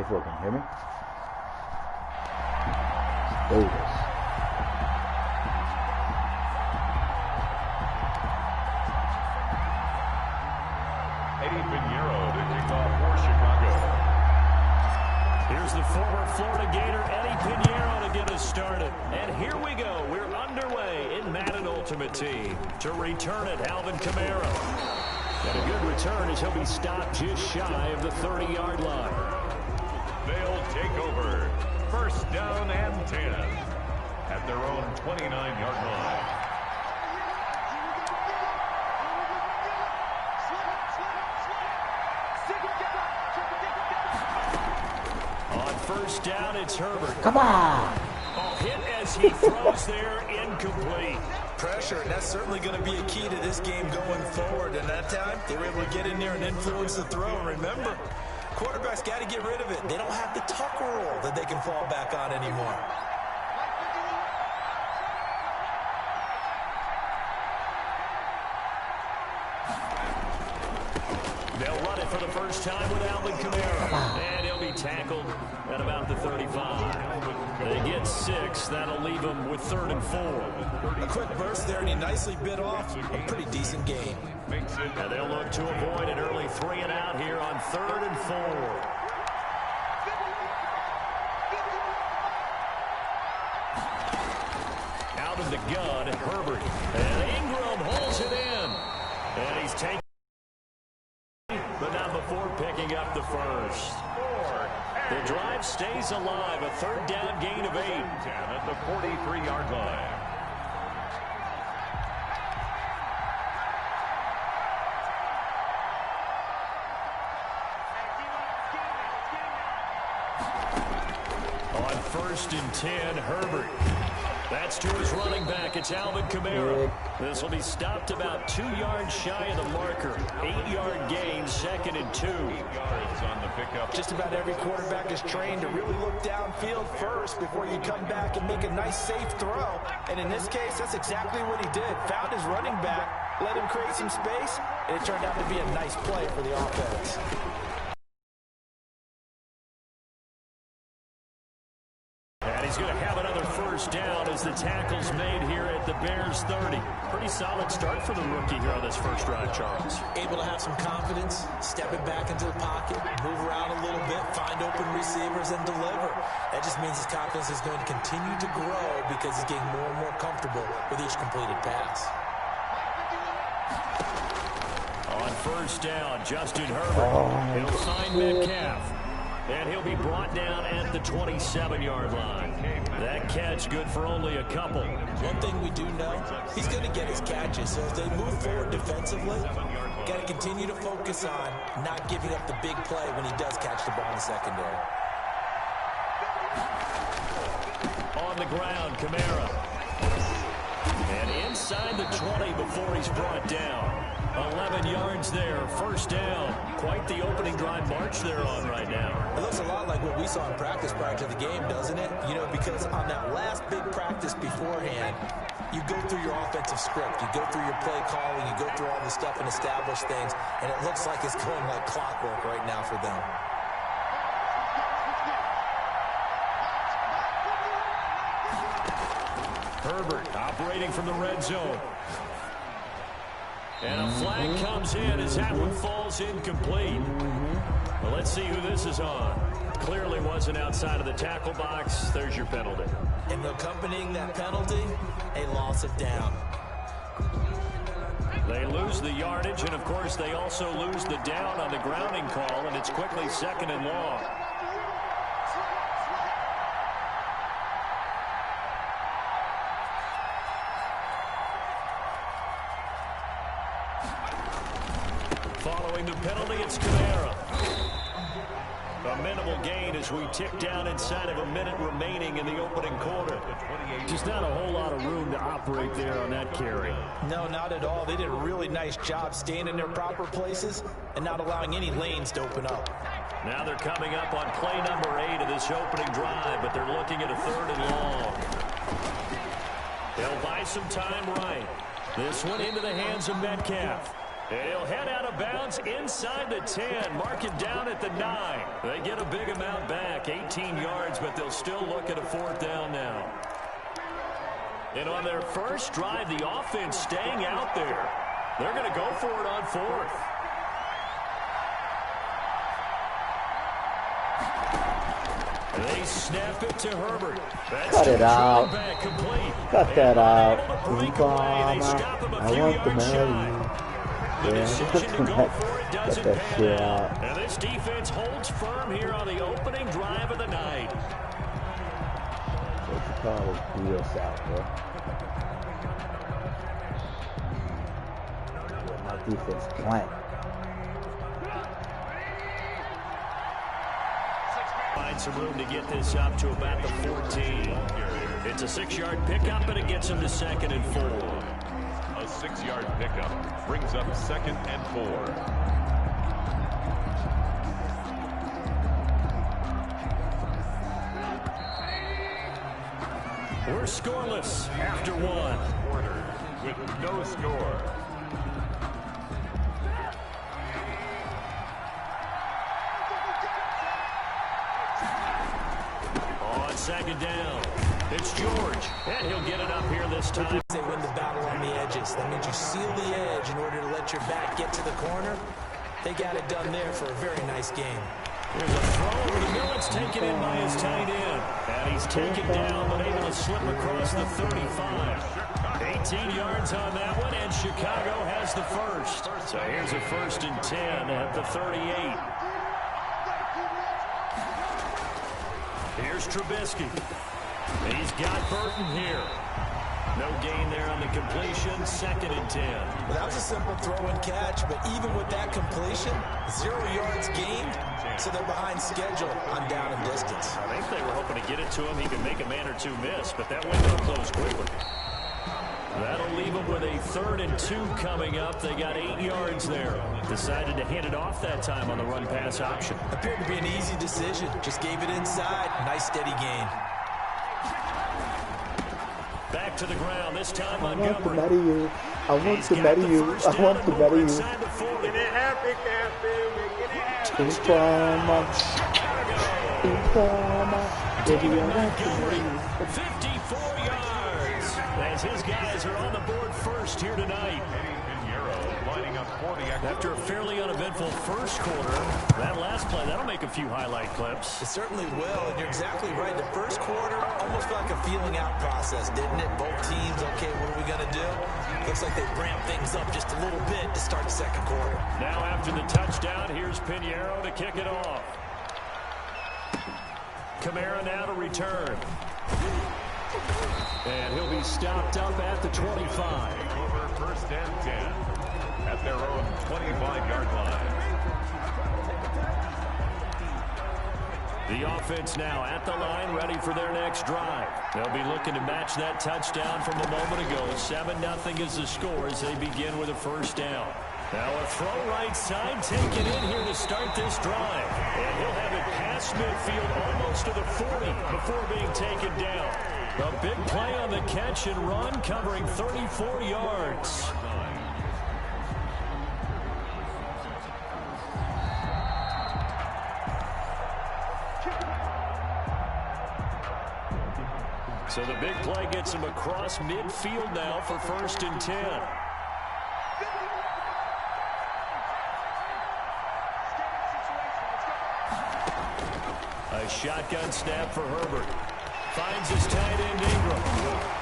AK44. Can you hear me? Davis. Here's the former Florida Gator, Eddie Pinheiro, to get us started. And here we go. We're underway in Madden Ultimate Team. To return it, Alvin Kamara. And a good return as he'll be stopped just shy of the 30-yard line. They'll take over. First down and 10 at their own 29-yard line. First down, it's Herbert. Come on! Hit as he throws there, incomplete. Pressure, and that's certainly going to be a key to this game going forward. And that time, they were able to get in there and influence the throw. Remember, quarterbacks got to get rid of it. They don't have the tuck roll that they can fall back on anymore. They'll run it for the first time with Alvin Kamara. And he'll be tackled at about the 35. They get 6. That'll leave them with 3rd and 4. A quick burst there, and he nicely bit off a pretty decent game. And they'll look to avoid an early 3 and out here on 3rd and 4. Out of the gun, Herbert. And Ingram holds it in. And he's taken. But not before picking up the first. The drive stays alive. A 3rd down gain of 8. 10 at the 43-yard line. On 1st and 10, Herbert. That's to his running back. It's Alvin Kamara. This will be stopped about 2 yards shy of the marker. 8-yard gain, 2nd and 2. 8 yards on the pickup. Just about every quarterback is trained to really look downfield first before you come back and make a nice, safe throw. And in this case, that's exactly what he did. Found his running back, let him create some space, and it turned out to be a nice play for the offense. He's going to have another first down as the tackle's made here at the Bears 30. Pretty solid start for the rookie here on this first drive, Charles. Able to have some confidence, stepping back into the pocket, move around a little bit, find open receivers, and deliver. That just means his confidence is going to continue to grow because he's getting more and more comfortable with each completed pass. On first down, Justin Herbert. He'll sign Metcalf. And he'll be brought down at the 27-yard line. That catch good for only a couple. One thing we do know, he's going to get his catches. So if they move forward defensively, got to continue to focus on not giving up the big play when he does catch the ball in the secondary. On the ground, Kamara. And inside the 20 before he's brought down. 11 yards there, first down. Quite the opening drive march they're on right now. It looks a lot like what we saw in practice prior to the game, doesn't it? You know, because on that last big practice beforehand, you go through your offensive script, you go through your play calling, you go through all this stuff and establish things, and it looks like it's going like clockwork right now for them. Herbert operating from the red zone. And a flag comes in as that one falls incomplete. Well, let's see who this is on. Clearly wasn't outside of the tackle box. There's your penalty. And accompanying that penalty, a loss of down. They lose the yardage, and of course they also lose the down on the grounding call, and it's quickly 2nd and long. Following the penalty, it's Kamara. A minimal gain as we tick down inside of a minute remaining in the opening quarter. Just not a whole lot of room to operate there on that carry. No, not at all. They did a really nice job staying in their proper places and not allowing any lanes to open up. Now they're coming up on play number 8 of this opening drive, but they're looking at a 3rd and long. They'll buy some time right. This one into the hands of Metcalf. He'll head out of bounds inside the 10. Mark it down at the 9. They get a big amount back, 18 yards, but they'll still look at a 4th down now. And on their first drive, the offense staying out there. They're going to go for it on 4th. They snap it to Herbert. That's Cut it out. Cut that out. I want the money. The decision to go for it doesn't pan out. Out. And this defense holds firm here on the opening drive of the night. What you call this BS out there? My defense playing. Find some room to get this up to about the 14. It's a 6-yard pickup, and it gets him to 2nd and 4. A 6-yard pickup brings up 2nd and 4. We're scoreless after 1. Quarter with no score. On 2nd down, it's George, and he'll get it up here this time. They win the battle on the edges. That means you seal the edge in order to let your back get to the corner. They got it done there for a very nice game. There's a throw over the middle. It's taken in by his tight end. And he's taken down, but able to slip across the 35. 18 yards on that one, and Chicago has the first. So here's a 1st and 10 at the 38. Here's Trubisky. He's got Burton here. No gain there on the completion. 2nd and 10. Well, that was a simple throw and catch, but even with that completion, 0 yards gained, so they're behind schedule on down and distance. I think they were hoping to get it to him. He could make a man or two miss, but that window closed quickly. That'll leave them with a 3rd and 2 coming up. They got 8 yards there. Decided to hand it off that time on the run-pass option. Appeared to be an easy decision. Just gave it inside. Nice steady gain. Back to the ground. This time I want to Montgomery. marry you. I want to marry you. I want to marry you. Informa. Informa. Baby, I want to marry you. 54 yards. As his guys are on the board first here tonight. After a fairly uneventful first quarter, that last play, that'll make a few highlight clips. It certainly will, and you're exactly right. The first quarter almost felt like a feeling out process, didn't it? Both teams, okay, what are we going to do? Looks like they ramped things up just a little bit to start the second quarter. Now after the touchdown, here's Pinheiro to kick it off. Kamara now to return. And he'll be stopped up at the 25. Over 1st and 10 at their own 25-yard line. The offense now at the line, ready for their next drive. They'll be looking to match that touchdown from a moment ago. 7-0 is the score as they begin with a 1st down. Now a throw right side, taken in here to start this drive. And he'll have it past midfield almost to the 40 before being taken down. A big play on the catch and run, covering 34 yards. So the big play gets him across midfield now for 1st and 10. A shotgun snap for Herbert. Finds his tight end Ingram.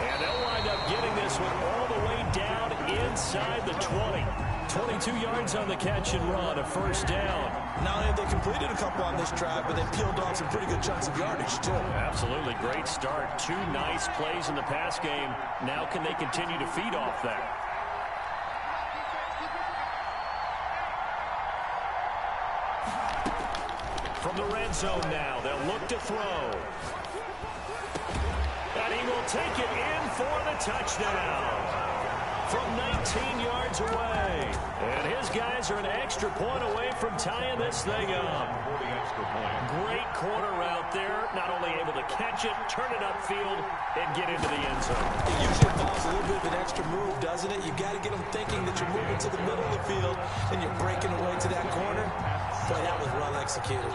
And they'll wind up getting this one all the way down inside the 20. 22 yards on the catch and run, a 1st down. Not only have they completed a couple on this drive, but they peeled off some pretty good chunks of yardage, too. Absolutely. Great start. 2 nice plays in the pass game. Now can they continue to feed off that? From the red zone now, they'll look to throw. And he will take it in for the touchdown. From 19 yards away. And his guys are an extra point away from tying this thing up. Great corner route there. Not only able to catch it, turn it upfield, and get into the end zone. It usually involves a little bit of an extra move, doesn't it? You've got to get them thinking that you're moving to the middle of the field, and you're breaking away to that corner. Boy, that was well executed.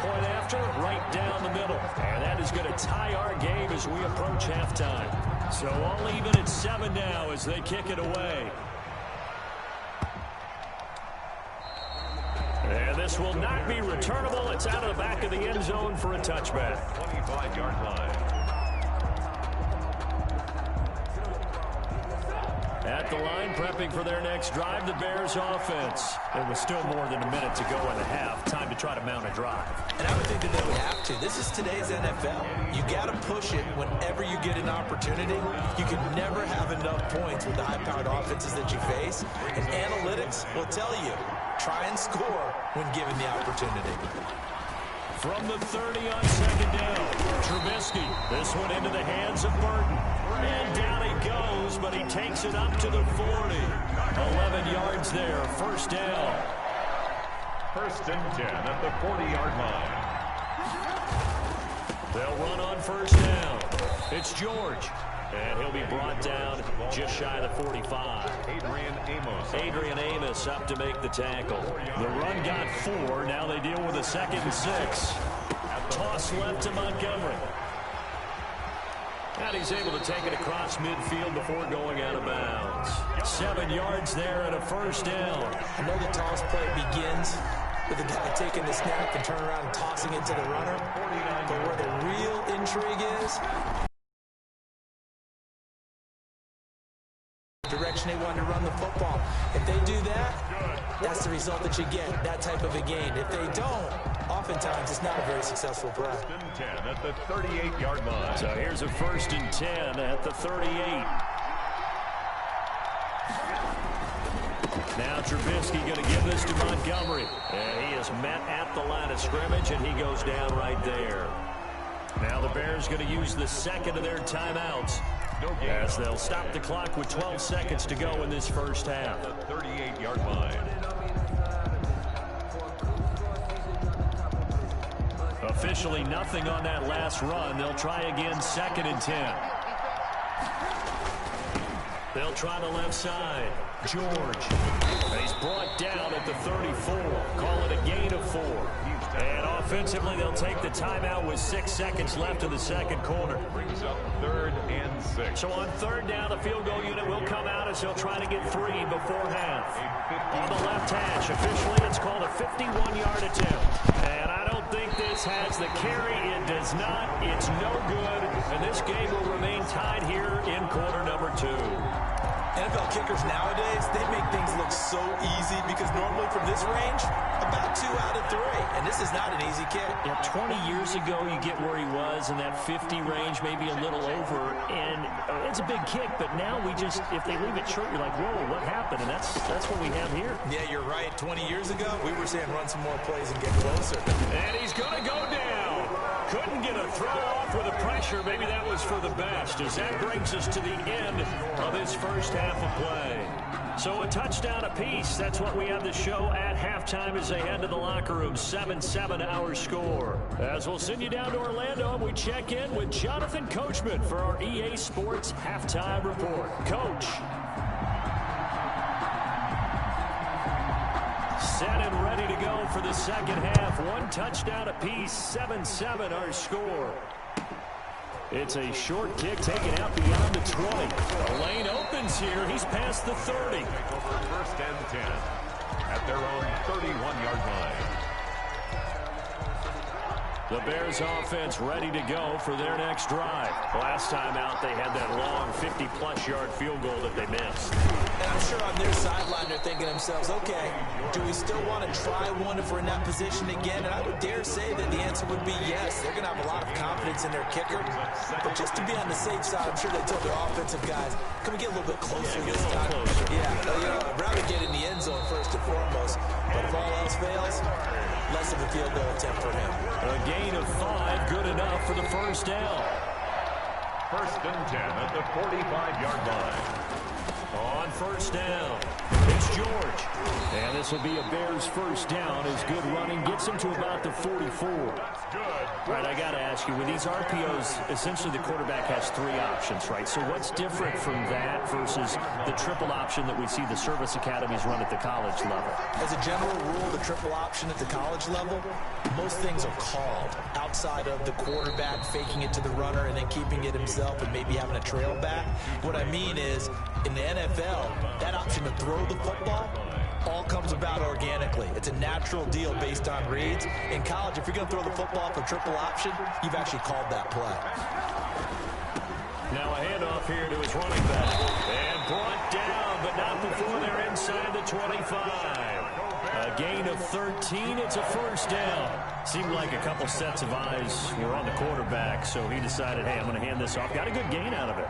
Point after, right down the middle. And that is going to tie our game as we approach halftime. So all even at 7 now as they kick it away. And this will not be returnable. It's out of the back of the end zone for a touchback. 25-yard line. At the line, prepping for their next drive, the Bears offense. There was still more than a minute to go in the half. Time to try to mount a drive. And I would think that they would have to. This is today's NFL. You got to push it whenever you get an opportunity. You can never have enough points with the high-powered offenses that you face. And analytics will tell you, try and score when given the opportunity. From the 30 on second down, Trubisky. This one into the hands of Burton. And down he goes, but he takes it up to the 40. 11 yards there, first down. First and 10 at the 40-yard line. They'll run on first down. It's George. And he'll be brought down just shy of the 45. Adrian Amos up to make the tackle. The run got 4. Now they deal with a 2nd and 6. Toss left to Montgomery. And he's able to take it across midfield before going out of bounds. 7 yards there and a first down. I know the toss play begins with the guy taking the snap and turning around and tossing it to the runner. But where the real intrigue is, direction they want to run the football. If they do that, that's the result that you get, that type of a gain. If they don't, oftentimes it's not a very successful play. First and 10 at the 38-yard line. So here's a 1st and 10 at the 38. Now Trubisky going to give this to Montgomery. And he is met at the line of scrimmage, and he goes down right there. Now the Bears going to use the 2nd of their timeouts, as they'll stop the clock with 12 seconds to go in this first half. The 38-yard line. Officially nothing on that last run. They'll try again, 2nd and 10. They'll try the left side. George. He's brought down at the 34. Call it a gain of 4. And offensively, they'll take the timeout with 6 seconds left in the second quarter. Brings up 3rd and 6. So on 3rd down, the field goal unit will come out as they'll try to get 3 before half. On the left hash, officially, it's called a 51-yard attempt. And I don't think this has the carry. It does not. It's no good. And this game will remain tied here in quarter number 2. NFL kickers nowadays, they make things look so easy because normally from this range, about 2 out of 3. And this is not an easy kick. Yeah, 20 years ago, you get where he was in that 50 range, maybe a little over. And it's a big kick, but now we just, if they leave it short, you're like, whoa, what happened? And that's what we have here. Yeah, you're right. 20 years ago, we were saying run some more plays and get closer. And he's going to go down. Couldn't get a throw off with the pressure. Maybe that was for the best, as that brings us to the end of this first half of play. So a touchdown apiece. That's what we have to show at halftime as they head to the locker room. 7-7 our score. As we'll send you down to Orlando, we check in with Jonathan Coachman for our EA Sports Halftime Report. Coach. Set and ready to go for the second half. 1 touchdown apiece, 7-7 our score. It's a short kick taken out beyond the 20. The lane opens here. He's past the 30. Over 1st and 10 at their own 31-yard line. The Bears offense ready to go for their next drive. Last time out, they had that long 50-plus yard field goal that they missed. And I'm sure on their sideline, they're thinking to themselves, okay, do we still want to try one if we're in that position again? And I would dare say that the answer would be yes. They're going to have a lot of confidence in their kicker. But just to be on the safe side, I'm sure they told their offensive guys, can we get a little bit closer this time? Yeah, I'd rather get in the end zone first and foremost. But if all else fails, less of a field goal attempt for him. A gain of 5, good enough for the first down. 1st and 10 at the 45-yard line. On first down, it's George. And this will be a Bears first down as good running gets him to about the 44. All right, I got to ask you, with these RPOs, essentially the quarterback has 3 options, right? So what's different from that versus the triple option that we see the service academies run at the college level? As a general rule, the triple option at the college level, most things are called outside of the quarterback faking it to the runner and then keeping it himself and maybe having a trail back. What I mean is, in the NFL, that option to throw the football all comes about organically. It's a natural deal based on reads. In college, if you're going to throw the football for triple option, you've actually called that play. Now a handoff here to his running back. And brought down, but not before they're inside the 25. A gain of 13. It's a first down. Seemed like a couple sets of eyes were on the quarterback, so he decided, hey, I'm going to hand this off. Got a good gain out of it.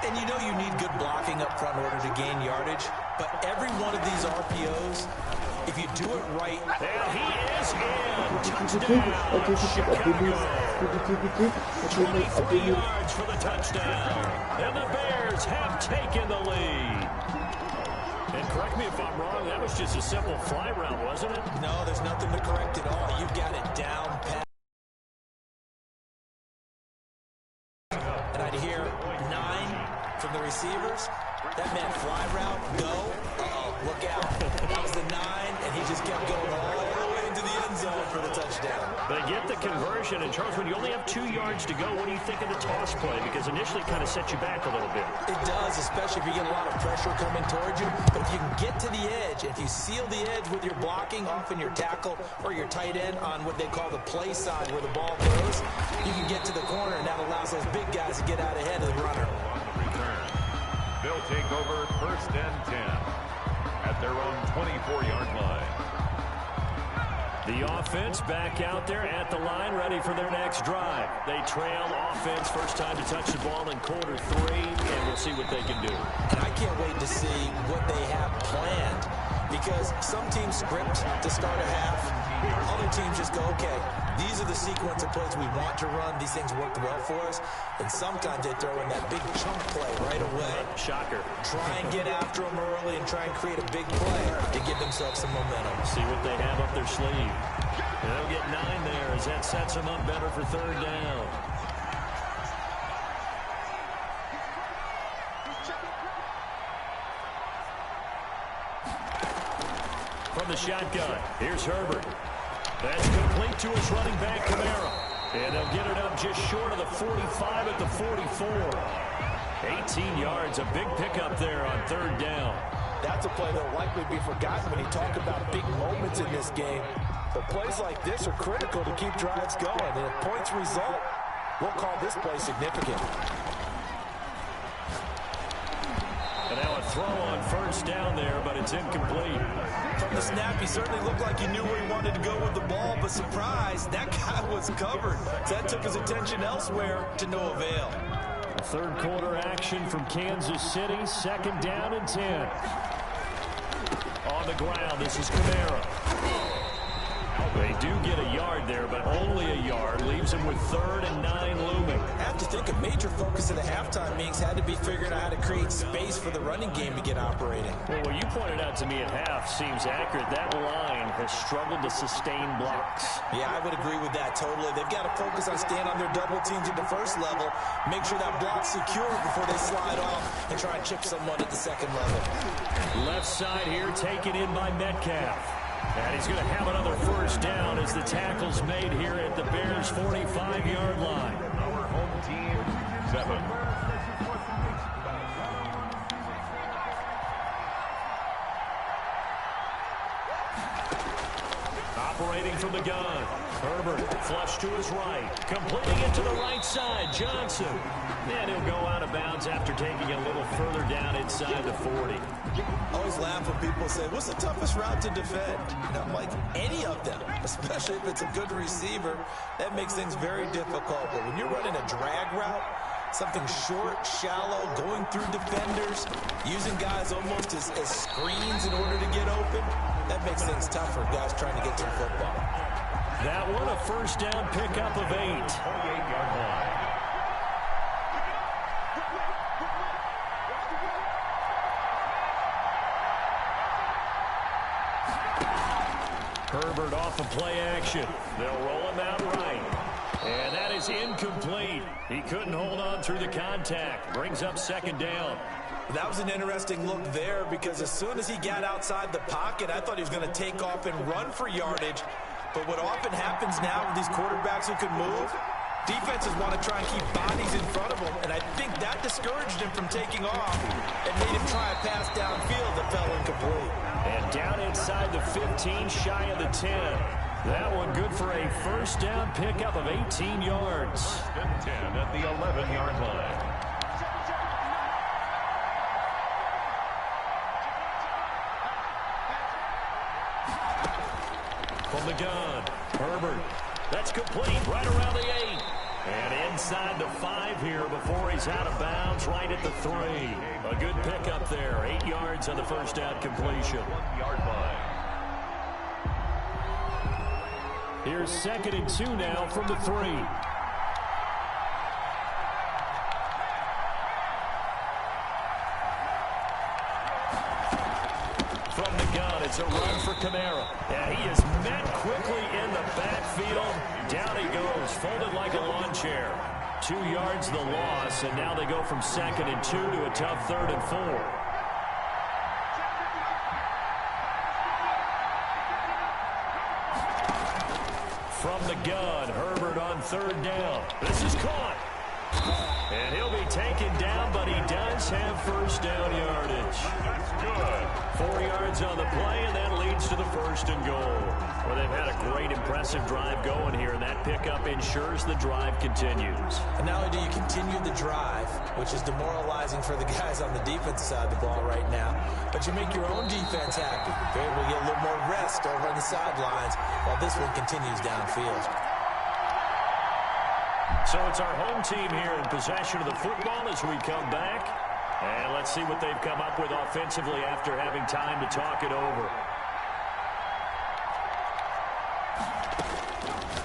And you know you need good blocking up front in order to gain yardage, but every one of these RPOs, if you do it right... And he is in. Touchdown, Chicago. 23 yards for the touchdown. And the Bears have taken the lead. And correct me if I'm wrong, that was just a simple fly route, wasn't it? No, there's nothing to correct at all. You've got it down pat. And I'd hear 9 from the receivers. That meant fly route, go. Uh-oh, look out. That was the 9, and he just kept going all the way into the end zone for the touchdown. They get the conversion, and Charles, when you only have 2 yards to go, what do you think of the toss play? Because initially it kind of set you back a little bit. It does, especially if you get a lot of pressure coming towards you. But if you can get to the edge, if you seal the edge with your blocking, often your tackle or your tight end on what they call the play side where the ball goes, you can get to the corner, and that allows those big guys to get out ahead of the runner. They'll take over first and 10 at their own 24-yard line. The offense back out there at the line, ready for their next drive. They trail offense, first time to touch the ball in quarter 3, and we'll see what they can do. And I can't wait to see what they have planned, because some teams script to start a half, other teams just go, okay, these are the sequence of plays we want to run. These things worked well for us. And sometimes they throw in that big chunk play right away. Shocker. Try and get after them early and try and create a big play to give themselves some momentum. See what they have up their sleeve. And they'll get 9 there as that sets them up better for third down. From the shotgun, here's Herbert. That's complete to his running back, Kamara. And they'll get it up just short of the 45 at the 44. 18 yards, a big pickup there on third down. That's a play that will likely be forgotten when you talk about big moments in this game. But plays like this are critical to keep drives going. And if points result, we'll call this play significant. And now a throw on first down there, but it's incomplete. From the snap, he certainly looked like he knew where he wanted to go with the ball, but surprise, that guy was covered. So that took his attention elsewhere to no avail. Third quarter action from Kansas City, second down and 10. On the ground, this is Kamara. They do get a yard there, but only a yard. Leaves them with 3rd and 9 looming. I have to think a major focus of the halftime meetings had to be figuring out how to create space for the running game to get operating. Well, what you pointed out to me at half seems accurate. That line has struggled to sustain blocks. Yeah, I would agree with that totally. They've got to focus on staying on their double teams at the first level, make sure that block's secure before they slide off and try and chip someone at the second level. Left side here taken in by Metcalf. And he's going to have another first down as the tackle's made here at the Bears' 45-yard line. Our home team, 7. Operating from the gun. Herbert flush to his right. Completing it to the right side. Johnson. And he'll go out of bounds after taking a little further down inside the 40. I always laugh when people say, what's the toughest route to defend? And I'm like, any of them, especially if it's a good receiver, that makes things very difficult. But when you're running a drag route, something short, shallow, going through defenders, using guys almost as screens in order to get open, that makes things tough for guys trying to get to the football. That one a first down pickup of 8. 28-yard line. Herbert off of play action. They'll roll him out right. And that is incomplete. He couldn't hold on through the contact. Brings up second down. That was an interesting look there because as soon as he got outside the pocket, I thought he was going to take off and run for yardage. But what often happens now with these quarterbacks who can move, defenses want to try and keep bodies in front of them, and I think that discouraged him from taking off and made him try a pass downfield that fell incomplete. And down inside the 15, shy of the 10. That one good for a first down pickup of 18 yards. First and 10 at the 11-yard line. From the gun, Herbert. That's complete right around the 8. And inside the 5 here before he's out of bounds right at the 3. A good pickup there. 8 yards on the first down completion. 1-yard line. Here's 2nd and 2 now from the 3. From the gun, it's a run for Kamara. And he is met quickly in the backfield. Down he goes, folded like a lawn chair. 2 yards the loss, and now they go from 2nd and 2 to a tough 3rd and 4. From the gun, Herbert on 3rd down. This is caught. And he'll be taken down, but he does have first down yardage. That's good. 4 yards on the play, and that leads to the 1st and goal. Well, they've had a great, impressive drive going here, and that pickup ensures the drive continues. And not only do you continue the drive, which is demoralizing for the guys on the defensive side of the ball right now, but you make your own defense happy. They're able to get a little more rest over on the sidelines while this one continues downfield. So it's our home team here in possession of the football as we come back. And let's see what they've come up with offensively after having time to talk it over.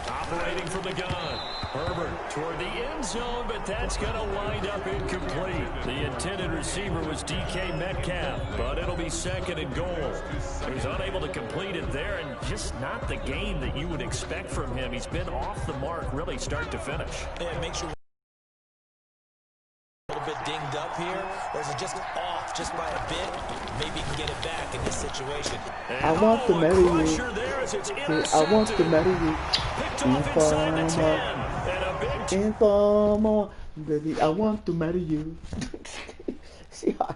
Operating from the gun. Herbert toward the end zone, but that's going to wind up incomplete. The intended receiver was DK Metcalf, but it'll be 2nd and goal. He was unable to complete it there, and just not the game that you would expect from him. He's been off the mark really start to finish. Yeah, make sure a little bit dinged up here, or is it just off just by a bit? Maybe he can get it back in this situation. And I want to marry you. There as it's I want to marry you. picked off inside the 10. And a big Informer, baby, I want to marry you. See how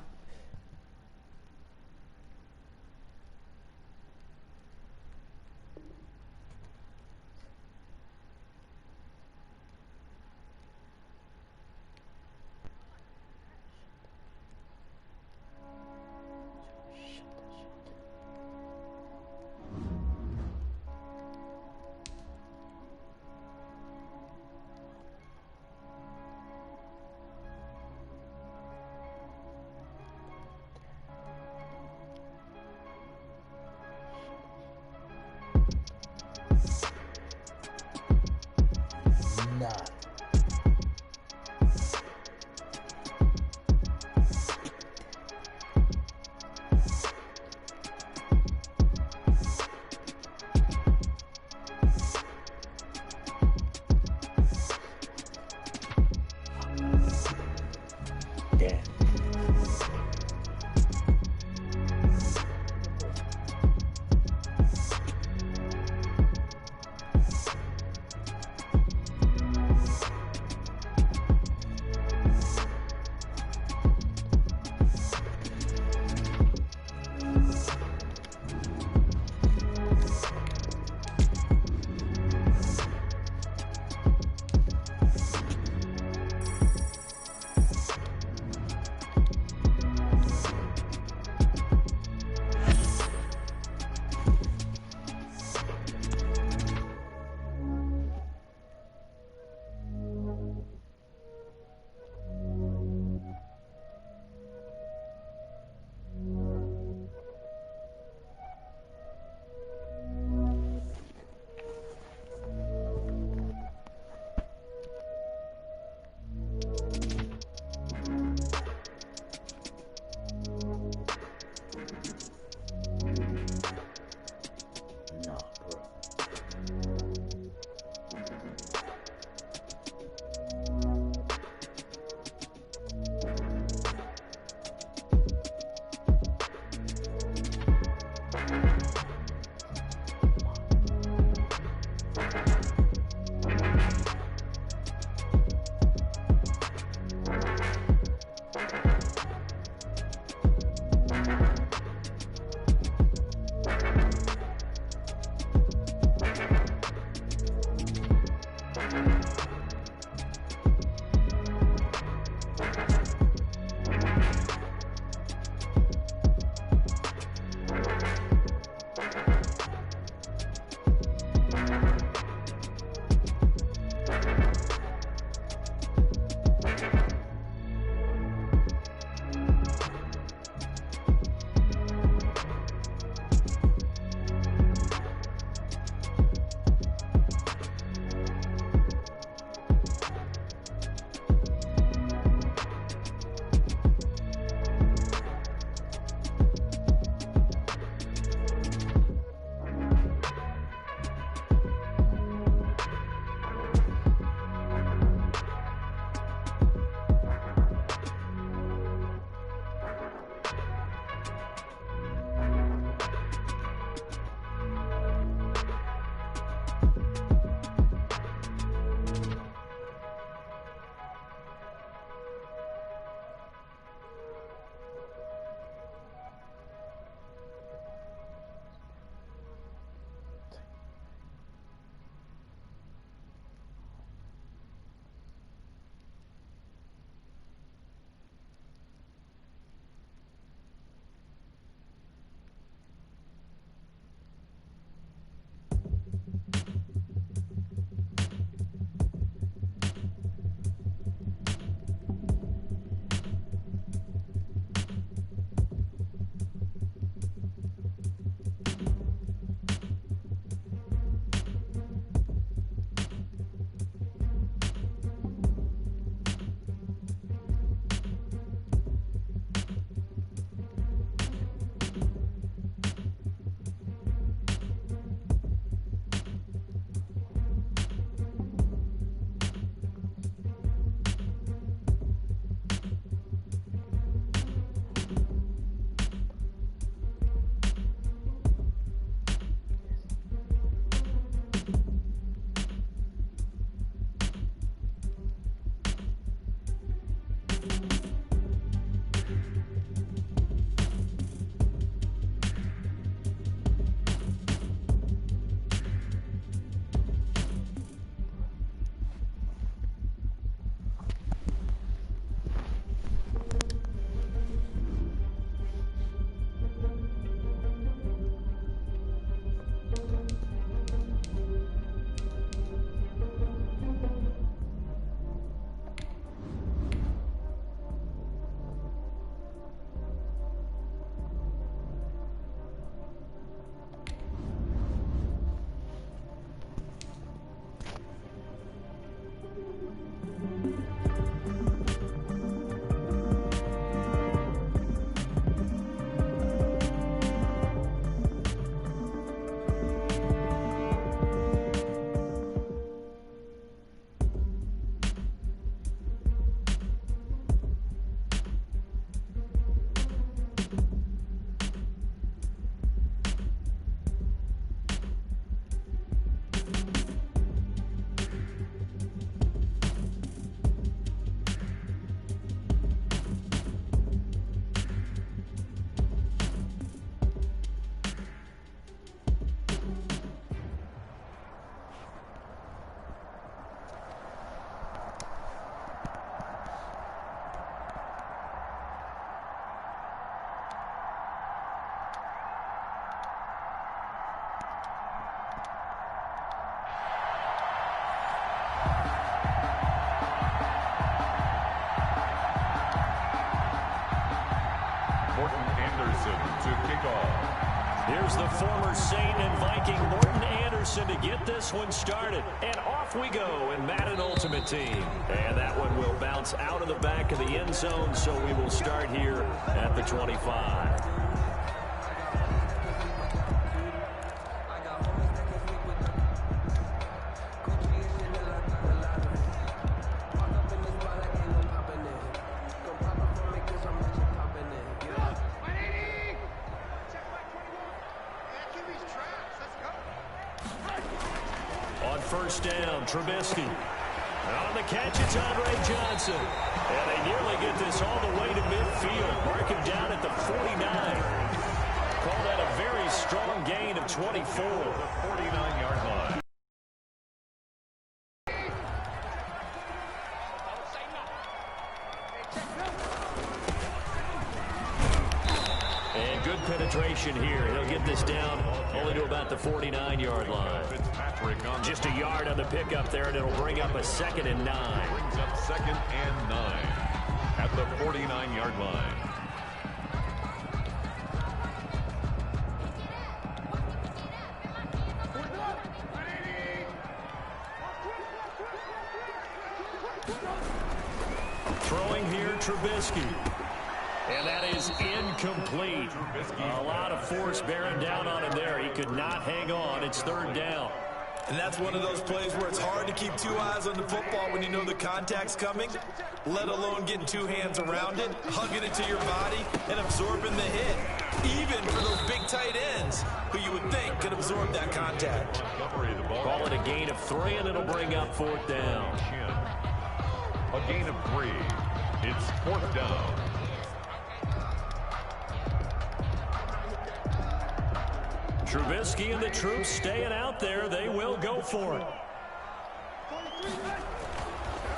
Here's the former Saint and Viking Morton Anderson to get this one started. And off we go in Madden Ultimate Team. And that one will bounce out of the back of the end zone, so we will start here at the 25. First down, Trubisky. On the catch, it's Andre Johnson. And they nearly get this all the way to midfield. Mark him down at the 49. Call that a very strong gain of 24. The 49-yard line. And good penetration here. He'll get this down only to about the 49-yard line. Just a yard on the pickup there, and it'll bring up a 2nd and 9. Brings up 2nd and 9 at the 49-yard line. Throwing here, Trubisky. And that is incomplete. A lot of force bearing down on him there. He could not hang on. It's 3rd down. And that's one of those plays where it's hard to keep 2 eyes on the football when you know the contact's coming, let alone getting 2 hands around it, hugging it to your body, and absorbing the hit. Even for those big tight ends who you would think could absorb that contact. Call it a gain of 3, and it'll bring up 4th down. A gain of 3. It's 4th down. Trubisky and the troops staying out there. They will go for it.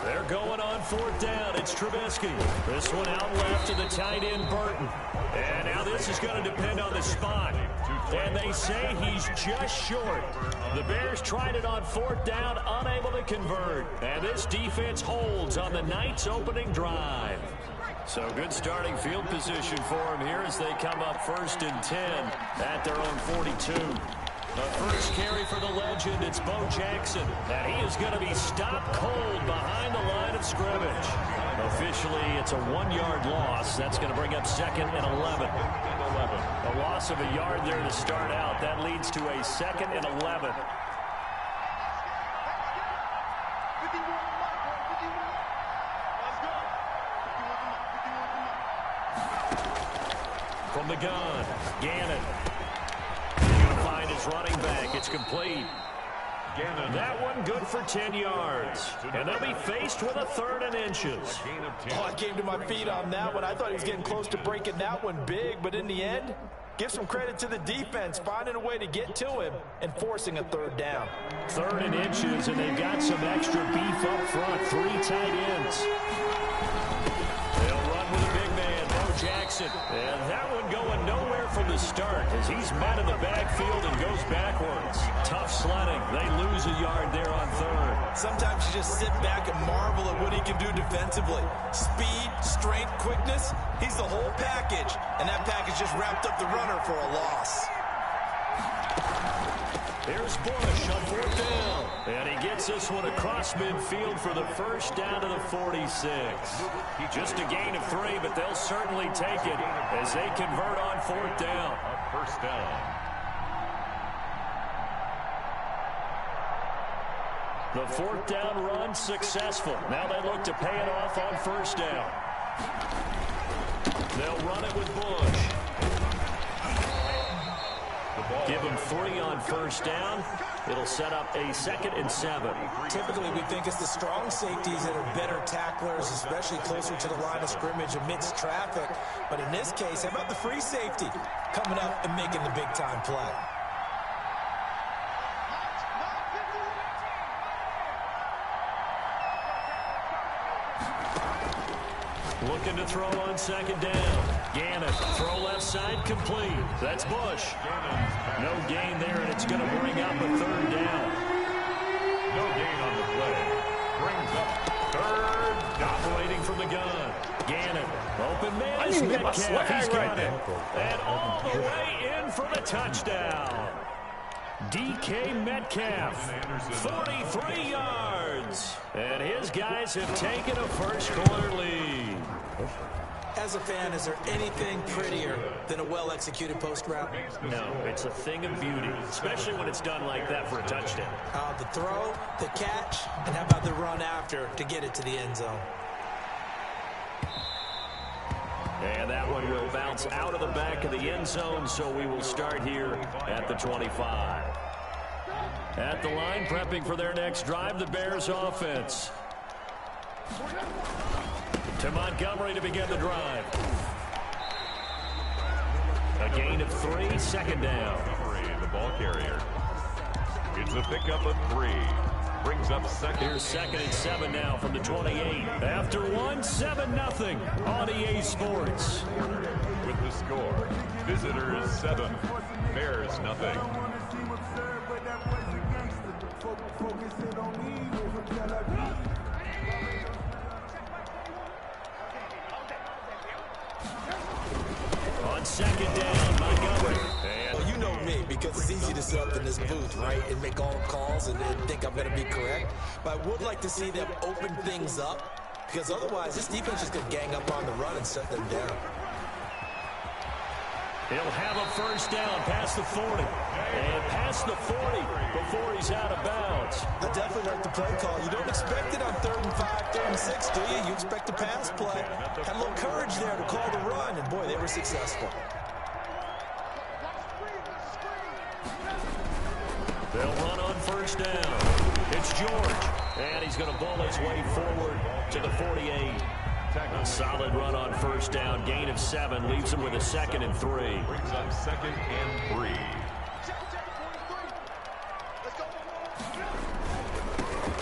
They're going on 4th down. It's Trubisky. This one out left to the tight end, Burton. And now this is going to depend on the spot. And they say he's just short. The Bears tried it on 4th down, unable to convert. And this defense holds on the night's opening drive. So good starting field position for him here as they come up 1st and 10 at their own 42. The first carry for the legend, it's Bo Jackson. And he is going to be stopped cold behind the line of scrimmage. Officially, it's a 1-yard loss. That's going to bring up 2nd and 11. A loss of a yard there to start out. That leads to a 2nd and 11. From the gun, Gannon. He's going to find his running back. It's complete. Gannon. That one good for 10 yards. And they'll be faced with a 3rd and inches. Oh, I came to my feet on that one. I thought he was getting close to breaking that one big, but in the end, give some credit to the defense, finding a way to get to him and forcing a 3rd down. 3rd and inches, and they've got some extra beef up front. 3 tight ends. They'll run with a big man, Bo Jackson. And that one going nowhere from the start as he's met in the backfield and goes backwards. Tough sledding. They lose a yard there on 3rd. Sometimes you just sit back and marvel at what he can do defensively. Speed, strength, quickness, he's the whole package. And that package just wrapped up the runner for a loss. Here's Bush on 4th down. And he gets this one across midfield for the first down to the 46. Just a gain of 3, but they'll certainly take it as they convert on 4th down. First down. The 4th down run successful. Now they look to pay it off on 1st down. They'll run it with Bush. Give him 3 on 1st down. It'll set up a 2nd and 7. Typically, we think it's the strong safeties that are better tacklers, especially closer to the line of scrimmage amidst traffic. But in this case, how about the free safety coming up and making the big-time play? Looking to throw on 2nd down. Gannon, throw left side, complete. That's Bush. No gain there, and it's going to bring up a 3rd down. No gain on the play. Brings up 3rd down. Operating from the gun. Gannon. Open man is Metcalf. He's got it. And all the way in for the touchdown. DK Metcalf, 43 yards. And his guys have taken a first-quarter lead. As a fan, is there anything prettier than a well-executed post route? No, it's a thing of beauty, especially when it's done like that for a touchdown. The throw, the catch, and how about the run after to get it to the end zone? And that one will bounce out of the back of the end zone, so we will start here at the 25. At the line, prepping for their next drive, the Bears offense. To Montgomery to begin the drive. A gain of 3, second down. Montgomery, the ball carrier. It's a pickup of 3. Brings up second. Here's 2nd and 7 now from the 28. After 1, 7-0 on EA Sports. With the score, visitors 7, Bears nothing. On 2nd down, Montgomery. Well, you know me, because it's easy to sit up in this booth, right, and make all the calls and think I'm going to be correct. But I would like to see them open things up, because otherwise this defense is going to gang up on the run and shut them down. He'll have a first down past the 40. And past the 40 before he's out of bounds. I definitely like the play call. You don't expect it on 3rd and 5, 3rd and 6, do you? You expect a pass play. Had a little courage there to call the run, and boy, they were successful. They'll run on first down. It's George. And he's going to ball his way forward to the 48. A solid run on first down. Gain of 7 leaves him with a 2nd and 3. Brings up 2nd and 3.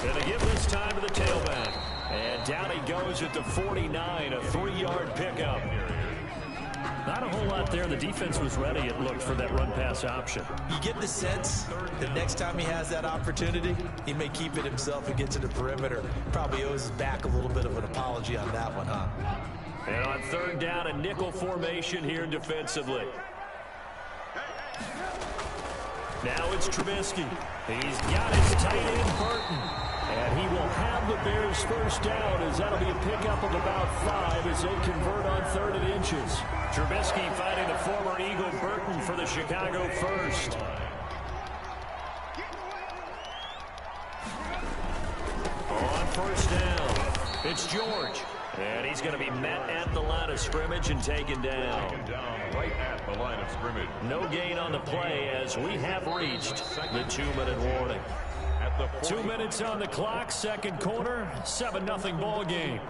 And they give this time to the tailback. And down he goes at the 49, a 3-yard pickup. Not a whole lot there. The defense was ready, it looked, for that run-pass option. You get the sense that next time he has that opportunity, he may keep it himself and get to the perimeter. Probably owes his back a little bit of an apology on that one, huh? And on 3rd down, a nickel formation here defensively. Now it's Trubisky. He's got his tight end, Burton. And he will have the Bears first down, as that'll be a pickup of about 5 as they convert on 3rd and inches. Trubisky finding the former Eagle Burton for the Chicago first. On first down, it's George. And he's going to be met at the line of scrimmage and taken down. Taken down right at the line of scrimmage. No gain on the play as we have reached the 2-minute warning. 2 minutes on the clock, 2nd quarter, 7-0 ball game.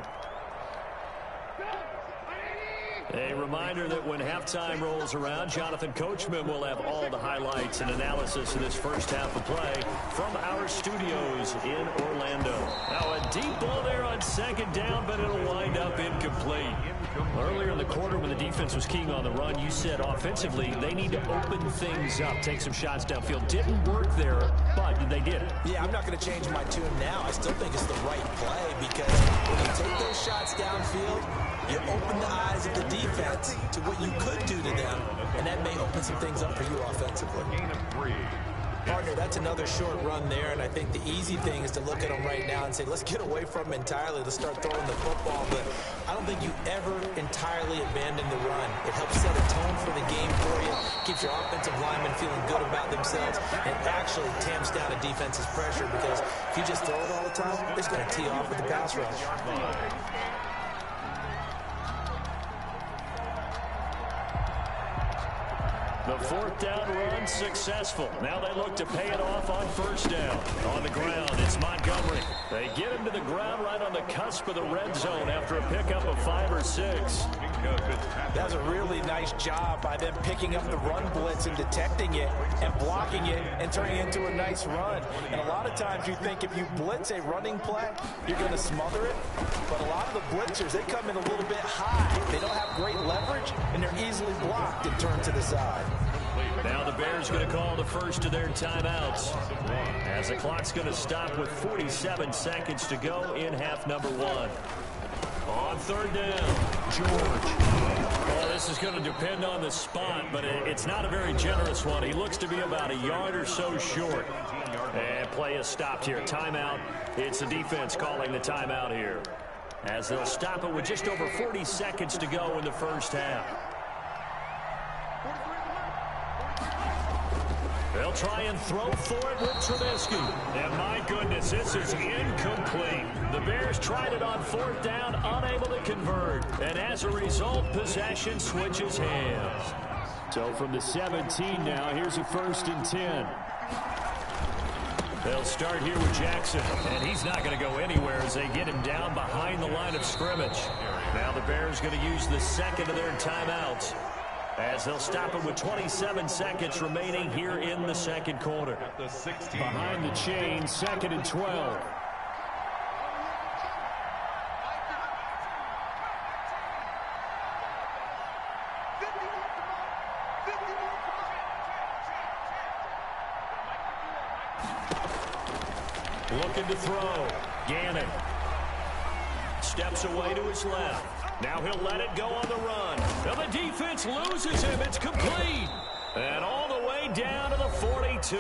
A reminder that when halftime rolls around, Jonathan Coachman will have all the highlights and analysis of this first half of play from our studios in Orlando. Now a deep ball there on 2nd down, but it'll wind up incomplete. Earlier in the quarter when the defense was keying on the run, you said offensively they need to open things up, take some shots downfield. Didn't work there, but they did it. Yeah, I'm not going to change my tune now. I still think it's the right play, because when you take those shots downfield, you open the eyes of the defense to what you could do to them, and that may open some things up for you offensively. Gain of 3. Partner, that's another short run there, and I think the easy thing is to look at them right now and say, let's get away from them entirely. Let's start throwing the football, but I don't think you ever entirely abandon the run. It helps set a tone for the game for you, keeps your offensive linemen feeling good about themselves, and actually tamps down a defense's pressure, because if you just throw it all the time, it's going to tee off with the pass rush. The 4th down run successful. Now they look to pay it off on first down. On the ground, it's Montgomery. They get him to the ground right on the cusp of the red zone after a pickup of 5 or 6. That's a really nice job by them picking up the run blitz and detecting it and blocking it and turning it into a nice run. And a lot of times you think if you blitz a running play, you're going to smother it. But a lot of the blitzers, they come in a little bit high. They don't have great leverage, and they're easily blocked and turned to the side. Now the Bears going to call the first of their timeouts, as the clock's going to stop with 47 seconds to go in half number 1. On third down, George. Well, this is going to depend on the spot, but it's not a very generous one. He looks to be about a yard or so short. And play is stopped here. Timeout. It's the defense calling the timeout here, as they'll stop it with just over 40 seconds to go in the first half. They'll try and throw for it with Trubisky. And my goodness, this is incomplete. The Bears tried it on fourth down, unable to convert. And as a result, possession switches hands. So from the 17 now, here's a 1st and 10. They'll start here with Jackson, and he's not going to go anywhere as they get him down behind the line of scrimmage. Now the Bears going to use the second of their timeouts, as they'll stop it with 27 seconds remaining here in the second quarter. Behind the chain, 2nd and 12. Looking to throw. Gannon steps away to his left. Now he'll let it go on the run. Now the defense loses him. It's complete. And all the way down to the 42.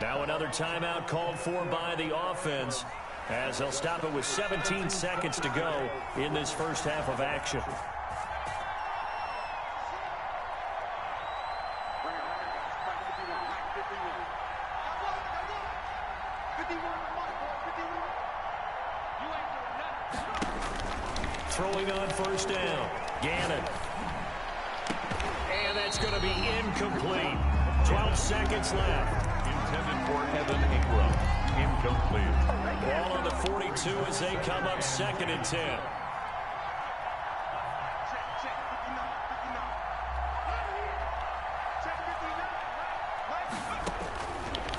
Now another timeout called for by the offense, as they'll stop it with 17 seconds to go in this first half of action. Throwing on first down, Gannon. And that's going to be incomplete. 12 seconds left. Intended for Evan Ingram. Incomplete. Ball on the 42 as they come up 2nd and 10.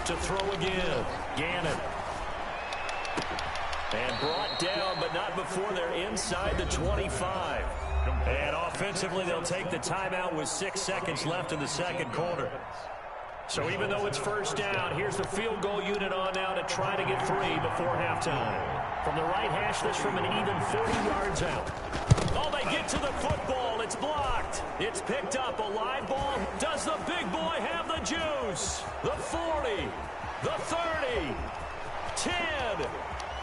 To throw again, Gannon. And brought down, but not before they're inside the 25. And offensively, they'll take the timeout with 6 seconds left in the second quarter. So even though it's first down, here's the field goal unit on now to try to get 3 before halftime. From the right hash, this from an even 40 yards out. Oh, they get to the football. It's blocked. It's picked up. A live ball. Does the big boy have the juice? The 40, the 30, 10.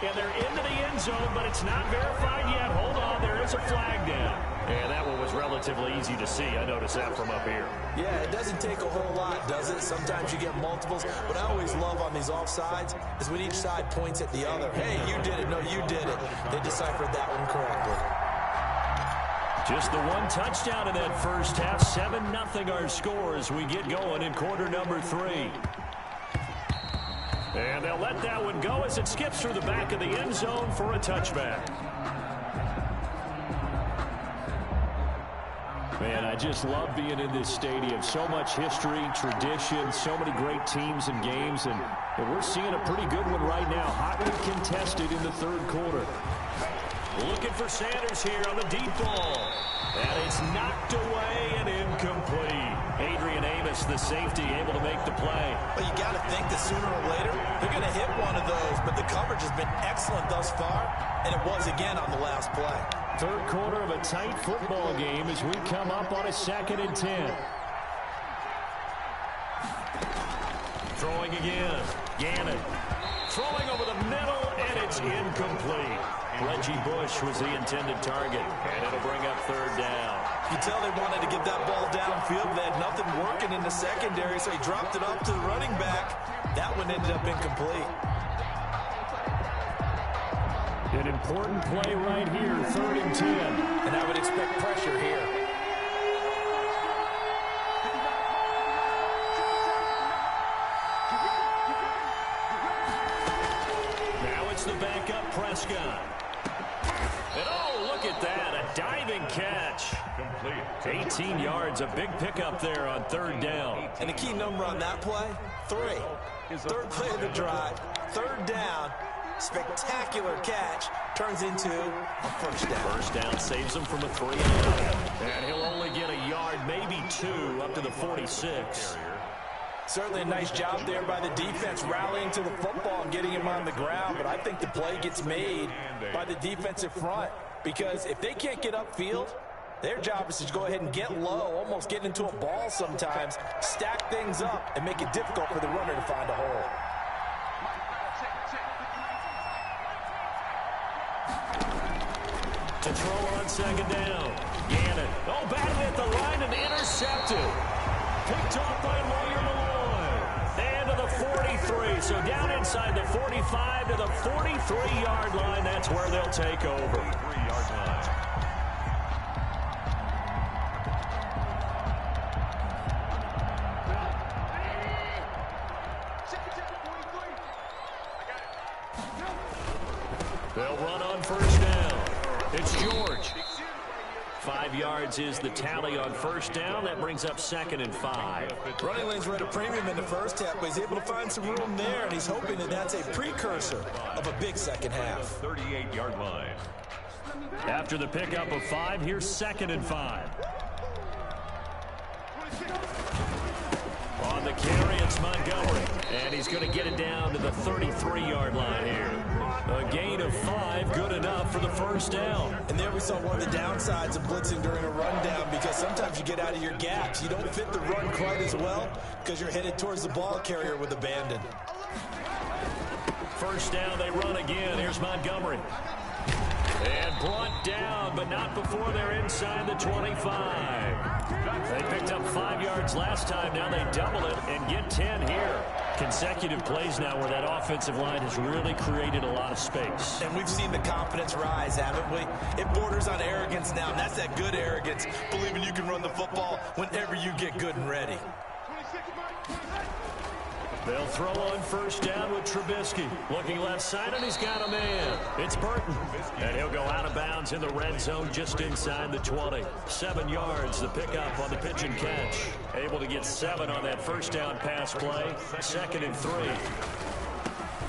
And they're into the end zone, but it's not verified yet. Hold on, there is a flag down. And that one was relatively easy to see. I noticed that from up here. Yeah, it doesn't take a whole lot, does it? Sometimes you get multiples. What I always love on these offsides is when each side points at the other. Hey, you did it. No, you did it. They deciphered that one correctly. Just the one touchdown in that first half. 7-0 our score as we get going in quarter number 3. And they'll let that one go as it skips through the back of the end zone for a touchback. Man, I just love being in this stadium. So much history, tradition, so many great teams and games. And we're seeing a pretty good one right now. Hotly contested in the third quarter. Looking for Sanders here on the deep ball. And it's knocked away and incomplete. Adrian Amos, the safety, able to make the play. Well, you got to think that sooner or later they're going to hit one of those, but the coverage has been excellent thus far, and it was again on the last play. Third quarter of a tight football game as we come up on a 2nd and 10. Throwing again. Gannon. Throwing over the middle, and it's incomplete. Reggie Bush was the intended target, and it'll bring up 3rd down. You tell they wanted to get that ball downfield. They had nothing working in the secondary, so he dropped it up to the running back. That one ended up incomplete. An important play right here, 3rd and 10. And I would expect pressure here. Now it's the backup Prescott. And oh, look at that, a diving catch. Complete. 18 yards, a big pickup there on 3rd down. And the key number on that play, 3. 3rd play of the drive, 3rd down, spectacular catch, turns into a 1st down. 1st down saves him from a 3 and out. And he'll only get a yard, maybe 2, up to the 46. Certainly a nice job there by the defense, rallying to the football and getting him on the ground. But I think the play gets made by the defensive front, because if they can't get upfield, their job is to go ahead and get low, almost get into a ball sometimes, stack things up, and make it difficult for the runner to find a hole. To throw on second down. Gannon. Oh, batted at the line and intercepted. Picked off by Lawyer Malloy. And to the 43. So down inside the 45 to the 43-yard line. That's where they'll take over. 43-yard line. They'll run on first down. It's George. 5 yards is the tally on first down. That brings up 2nd and 5. Running lanes were at a premium in the first half, but he's able to find some room there, and he's hoping that that's a precursor of a big second half. 38-yard line. After the pickup of 5, here's 2nd and 5. On the carry, it's Montgomery. And he's going to get it down to the 33-yard line here. A gain of 5, good enough for the first down. And there we saw one of the downsides of blitzing during a rundown, because sometimes you get out of your gaps. You don't fit the run quite as well because you're headed towards the ball carrier with abandon. First down, they run again. Here's Montgomery. And brought down, but not before they're inside the 25. They picked up 5 yards last time. Now they double it and get 10 here. Consecutive plays now where that offensive line has really created a lot of space. And we've seen the confidence rise, haven't we? It borders on arrogance now, and that's that good arrogance, believing you can run the football whenever you get good and ready. They'll throw on first down with Trubisky. Looking left side, and he's got a man. It's Burton. And he'll go out of bounds in the red zone just inside the 20. 7 yards, the pickup on the pitch and catch. Able to get 7 on that first down pass play. 2nd and 3.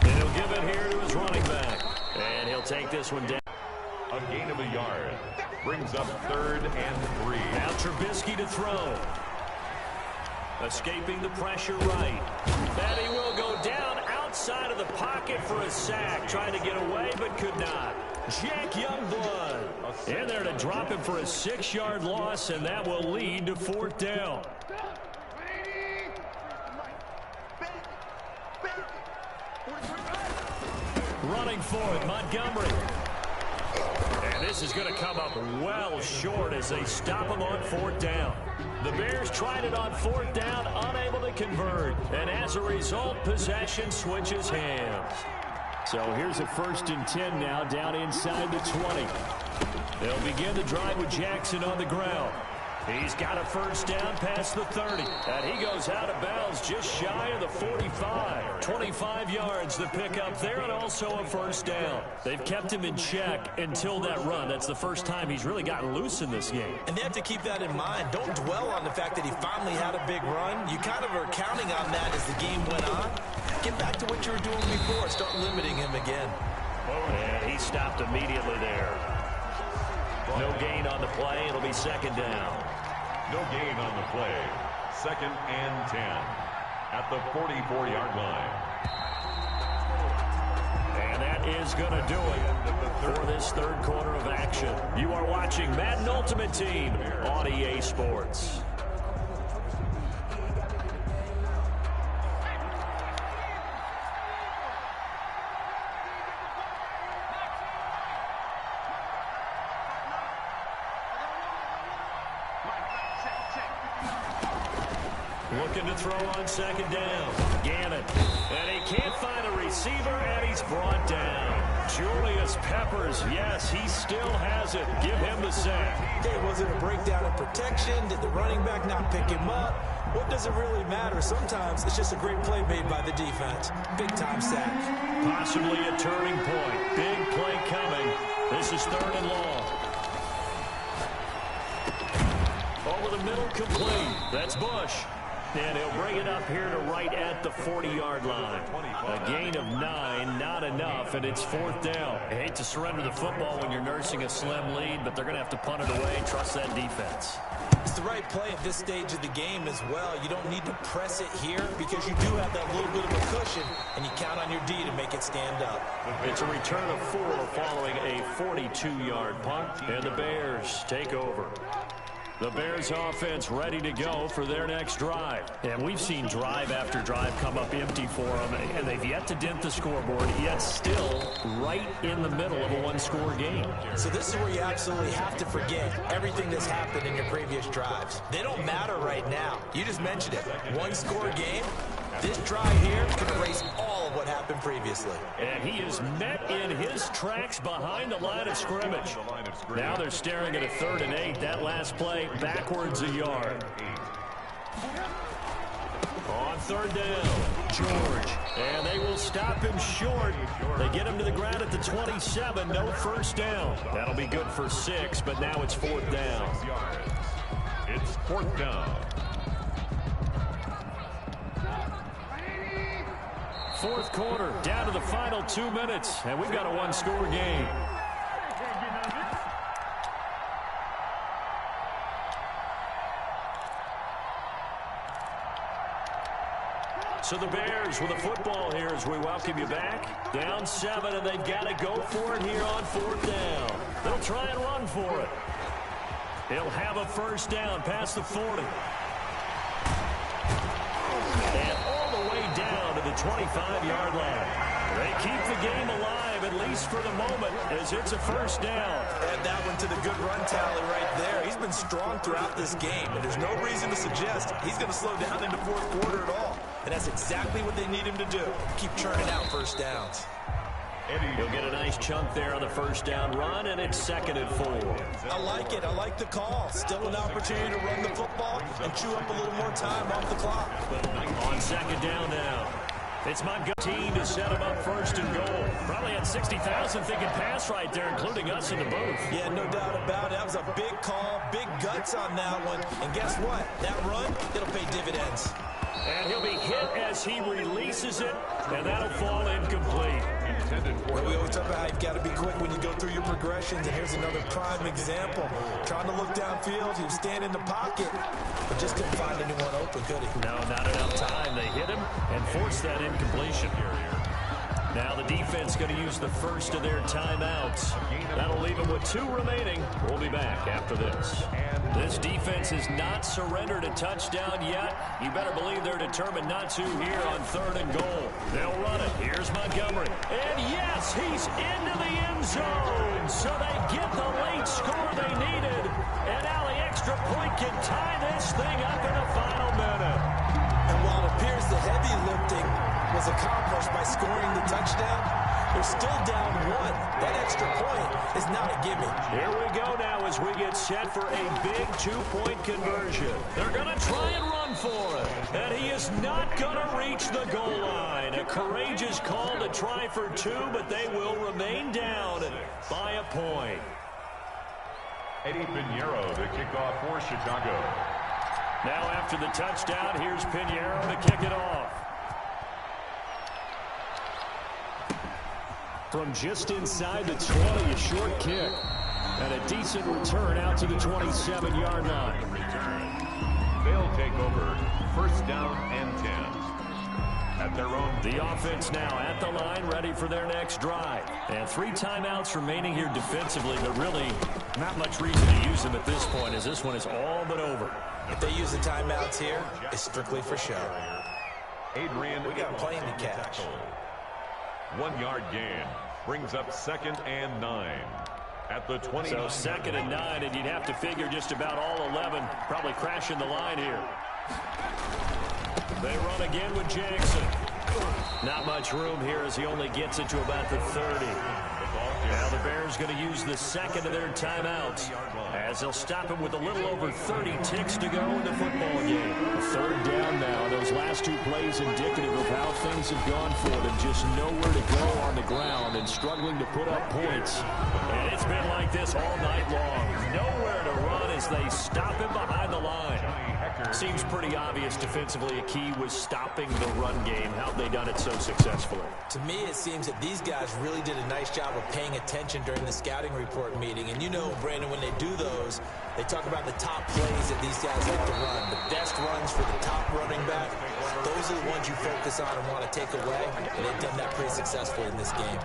And he'll give it here to his running back. And he'll take this one down. A gain of a yard. Brings up 3rd and 3. Now Trubisky to throw. Escaping the pressure right. And he will go down outside of the pocket for a sack. Trying to get away, but could not. Jack Youngblood in there to drop him for a 6-yard loss, and that will lead to 4th down. Running for it, Montgomery. And this is going to come up well short as they stop him on 4th down. The Bears tried it on 4th down, unable to convert. And as a result, possession switches hands. So here's a 1st and 10 now, down inside the 20. They'll begin the drive with Jackson on the ground. He's got a first down past the 30. And he goes out of bounds just shy of the 45. 25 yards the pickup there, and also a first down. They've kept him in check until that run. That's the first time he's really gotten loose in this game. And they have to keep that in mind. Don't dwell on the fact that he finally had a big run. You kind of are counting on that as the game went on. Get back to what you were doing before. Start limiting him again. And he stopped immediately there. No gain on the play. It'll be 2nd down. No gain on the play. 2nd and 10 at the 44-yard line. And that is going to do it for this 3rd quarter of action. You are watching Madden Ultimate Team on EA Sports. Looking to throw on 2nd down. Gannon. And he can't find a receiver, and he's brought down. Julius Peppers, yes, he still has it. Give him the sack. Hey, was it a breakdown in protection? Did the running back not pick him up? What does it really matter? Sometimes it's just a great play made by the defense. Big-time sack. Possibly a turning point. Big play coming. This is 3rd and long. Over the middle, complete. That's Bush. And he'll bring it up here to right at the 40-yard line. A gain of 9, not enough, and it's 4th down. I hate to surrender the football when you're nursing a slim lead, but they're going to have to punt it away and trust that defense. It's the right play at this stage of the game as well. You don't need to press it here because you do have that little bit of a cushion, and you count on your D to make it stand up. It's a return of 4 following a 42-yard punt, and the Bears take over. The Bears offense ready to go for their next drive. And we've seen drive after drive come up empty for them, and they've yet to dent the scoreboard, yet still right in the middle of a one-score game. So this is where you absolutely have to forget everything that's happened in your previous drives. They don't matter right now. You just mentioned it. One-score game. This drive here can erase all of what happened previously. And he is met in his tracks behind the line of scrimmage. Now they're staring at a 3rd and 8. That last play backwards a yard. On 3rd down, George. And they will stop him short. They get him to the ground at the 27. No first down. That'll be good for 6, but now it's 4th down. It's 4th down. 4th quarter, down to the final 2 minutes, and we've got a one-score game. So the Bears with a football here as we welcome you back. Down 7, and they've got to go for it here on 4th down. They'll try and run for it. He'll have a first down past the 40. And all the way down to the 25-yard line. They keep the game alive, at least for the moment, as it's a first down. Add that one to the good run tally right there. He's been strong throughout this game, and there's no reason to suggest he's going to slow down in the 4th quarter at all. And that's exactly what they need him to do. Keep churning out first downs. He'll get a nice chunk there on the first down run, and it's 2nd and 4. I like it. I like the call. Still an opportunity to run the football and chew up a little more time off the clock. On 2nd down now. It's Montgomery to set him up 1st and goal. Probably had 60,000 thinking pass right there, including us in the booth. Yeah, no doubt about it. That was a big call, big guts on that one. And guess what? That run, it'll pay dividends. And he'll be hit as he releases it, and that'll fall incomplete. Well, we always talk about how you've got to be quick when you go through your progressions, and here's another prime example. Trying to look downfield, he was standing in the pocket, but just couldn't find anyone open, could he? No, not enough time. They hit him and forced that incompletion. Now the defense going to use the first of their timeouts. That'll leave them with 2 remaining. We'll be back after this. This defense has not surrendered a touchdown yet. You better believe they're determined not to here on 3rd and goal. They'll run it. Here's Montgomery. And yes, he's into the end zone. So they get the late score they needed. And now the extra point can tie this thing up in the final minute. And while it appears the heavy lifting was accomplished by scoring the touchdown, they're still down 1. That extra point is not a gimme. Here we go now as we get set for a big 2-point conversion. They're going to try and run for it. And he is not going to reach the goal line. A courageous call to try for 2, but they will remain down by a point. Eddie Pinheiro to kick off for Chicago. Now after the touchdown, here's Pinheiro to kick it off. From just inside the 20, a short kick. And a decent return out to the 27-yard line. They'll take over 1st down and 10. At their own. The offense now at the line, ready for their next drive. And 3 timeouts remaining here defensively, but really not much reason to use them at this point, as this one is all but over. If they use the timeouts here, it's strictly for show. Adrian, we got a plane to catch. 1-yard gain brings up 2nd and 9 at the 20. So 2nd and 9, and you'd have to figure just about all 11 probably crashing the line here. They run again with Jackson. Not much room here as he only gets it to about the 30. Now the Bears going to use the 2nd of their timeouts as they'll stop him with a little over 30 ticks to go in the football game. 3rd down now. Those last 2 plays indicative of how things have gone for them. Just nowhere to go on the ground and struggling to put up points. And it's been like this all night long. Nowhere to run as they stop him behind the line. Seems pretty obvious defensively. A key was stopping the run game. How have they done it so successfully? To me, it seems that these guys really did a nice job of paying attention during the scouting report meeting. And you know, Brandon, when they do those, they talk about the top plays that these guys like to run. The best runs for the top running back, those are the ones you focus on and want to take away. And they've done that pretty successfully in this game.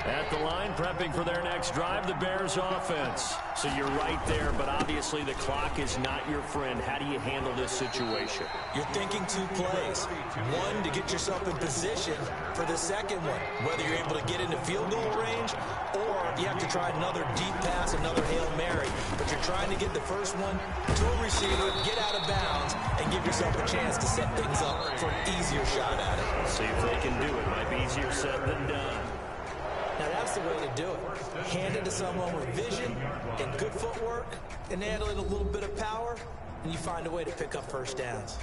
At the line, prepping for their next drive, the Bears offense. So you're right there, but obviously the clock is not your friend. How do you handle this situation? You're thinking two plays. One, to get yourself in position for the second one, whether you're able to get into field goal range or you have to try another deep pass, another Hail Mary. But you're trying to get the first one to a receiver, get out of bounds, and give yourself a chance to set things up for an easier shot at it. See if they can do it. Might be easier said than done. Now that's the way to do it. Hand it to someone with vision and good footwork, and add a little bit of power, and you find a way to pick up first downs.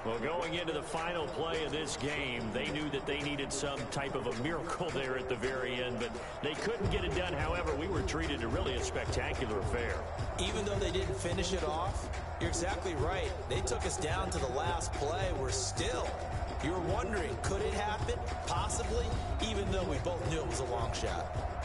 Well, going into the final play of this game, they knew that they needed some type of a miracle there at the very end, but they couldn't get it done. However, we were treated to really a spectacular affair. Even though they didn't finish it off, you're exactly right. They took us down to the last play. We're still... You were wondering, could it happen? Possibly, even though we both knew it was a long shot.